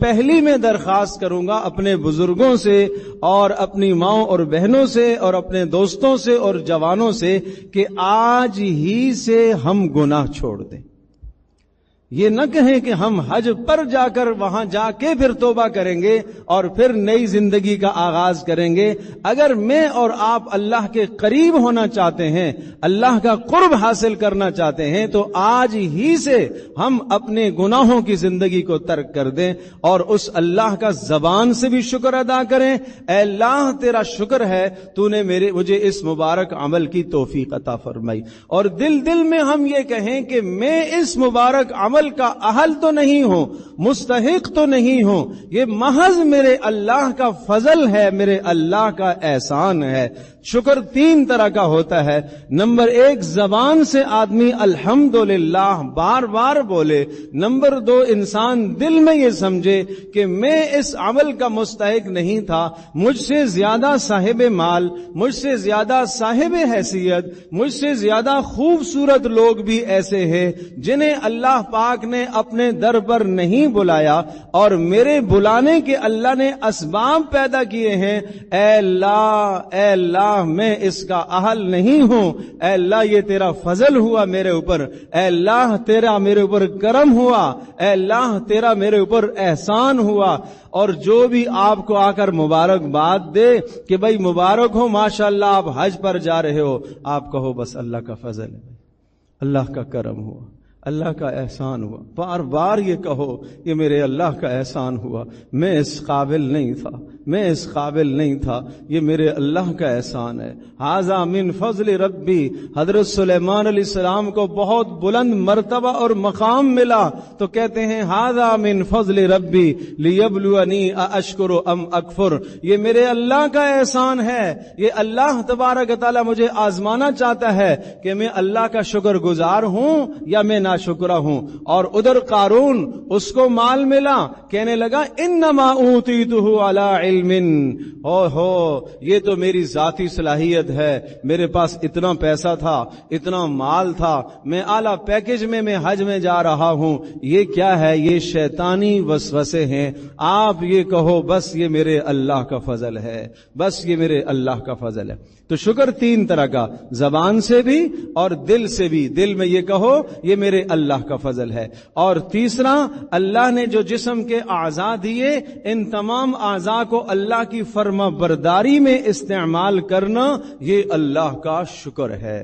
پہلی میں درخواست کروں گا اپنے بزرگوں سے اور اپنی ماؤں اور بہنوں سے اور اپنے دوستوں سے اور جوانوں سے کہ آج ہی سے ہم گناہ چھوڑ دیں. یہ نہ کہیں کہ ہم حج پر جا کر وہاں جا کے پھر توبہ کریں گے اور پھر نئی زندگی کا آغاز کریں گے. اگر میں اور آپ اللہ کے قریب ہونا چاہتے ہیں، اللہ کا قرب حاصل کرنا چاہتے ہیں، تو آج ہی سے ہم اپنے گناہوں کی زندگی کو ترک کر دیں اور اس اللہ کا زبان سے بھی شکر ادا کریں. اے اللہ تیرا شکر ہے تو نے مجھے اس مبارک عمل کی توفیق عطا فرمائی. اور دل میں ہم یہ کہیں کہ میں اس مبارک عمل کا اہل تو نہیں ہوں، مستحق تو نہیں ہوں، یہ محض میرے اللہ کا فضل ہے، میرے اللہ کا احسان ہے. شکر تین طرح کا ہوتا ہے. نمبر ایک، زبان سے آدمی الحمدللہ بار بار بولے. نمبر دو، انسان دل میں یہ سمجھے کہ میں اس عمل کا مستحق نہیں تھا، مجھ سے زیادہ صاحب مال، مجھ سے زیادہ صاحب حیثیت، مجھ سے زیادہ خوبصورت لوگ بھی ایسے ہیں جنہیں اللہ پاک نے اپنے در پر نہیں بلایا اور میرے بلانے کے اللہ نے اسباب پیدا کیے ہیں. اے اللہ میں اس کا اہل نہیں ہوں. اے اللہ یہ تیرا فضل ہوا میرے اوپر. اے اللہ تیرا میرے اوپر کرم ہوا. اے اللہ تیرا میرے اوپر احسان ہوا. اور جو بھی آپ کو آ کر مبارکباد دے کہ بھائی مبارک ہو، ماشاءاللہ آپ حج پر جا رہے ہو، آپ کہو بس اللہ کا فضل ہے، اللہ کا کرم ہوا، اللہ کا احسان ہوا. بار بار یہ کہو یہ میرے اللہ کا احسان ہوا، میں اس قابل نہیں تھا، میں اس قابل نہیں تھا، یہ میرے اللہ کا احسان ہے. ھذا من فضل ربی. حضرت سلیمان علیہ السلام کو بہت بلند مرتبہ اور مقام ملا تو کہتے ہیں ھذا من فضل ربی لیبلونی ااشکر ام اکفر. یہ میرے اللہ کا احسان ہے، یہ اللہ تبارک و تعالی مجھے آزمانا چاہتا ہے کہ میں اللہ کا شکر گزار ہوں یا میں ناشکرہ ہوں. اور ادھر قارون، اس کو مال ملا، کہنے لگا انما اوتیتہ علی علم. یہ تو میری ذاتی صلاحیت ہے، میرے پاس اتنا پیسہ تھا، اتنا مال تھا، میں اعلیٰ پیکج میں حج میں جا رہا ہوں. یہ کیا ہے؟ یہ شیطانی وسوسے ہیں. آپ یہ کہو بس یہ میرے اللہ کا فضل ہے، بس یہ میرے اللہ کا فضل ہے. تو شکر تین طرح کا، زبان سے بھی اور دل سے بھی. دل میں یہ کہو یہ میرے اللہ کا فضل ہے. اور تیسرا، اللہ نے جو جسم کے اعضاء دیے، ان تمام اعضاء کو اللہ کی فرما برداری میں استعمال کرنا، یہ اللہ کا شکر ہے.